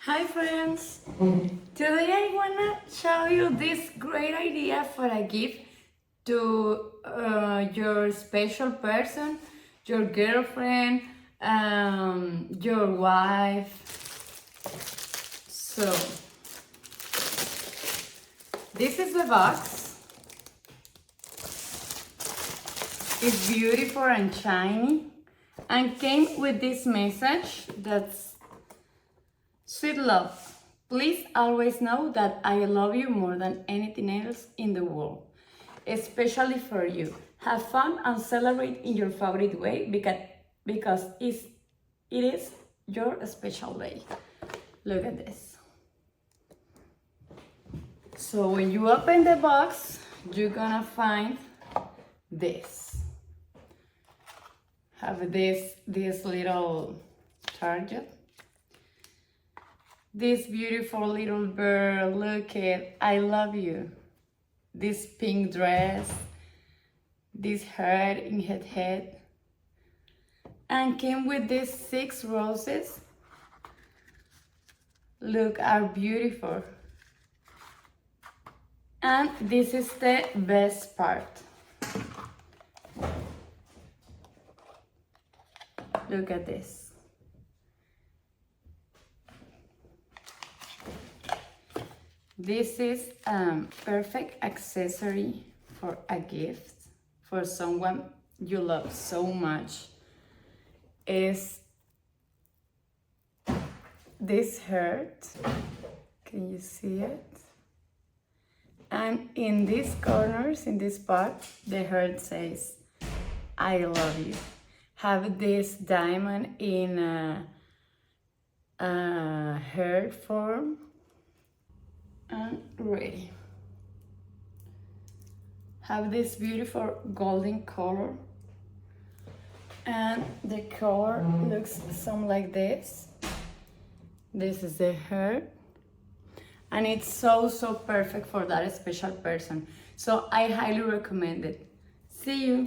Hi friends! Today I wanna show you this great idea for a gift to your special person, your girlfriend, your wife. So, this is the box. It's beautiful and shiny and came with this message that's sweet love. Please always know that I love you more than anything else in the world, especially for you. Have fun and celebrate in your favorite way because it is your special day. Look at this. So when you open the box, you're gonna find this. Have this little target. This beautiful little bird, look at, I love you. This pink dress, this heart in her head. And came with these 6 roses. Look, are beautiful. And this is the best part. Look at this. This is a perfect accessory for a gift for someone you love so much. Is this heart? Can you see it? And in these corners, in this part, the heart says, I love you. Have this diamond in a heart form. And ready. Have this beautiful golden color, and the color looks some like this. This is the hair, and it's so perfect for that special person. So I highly recommend it. See you.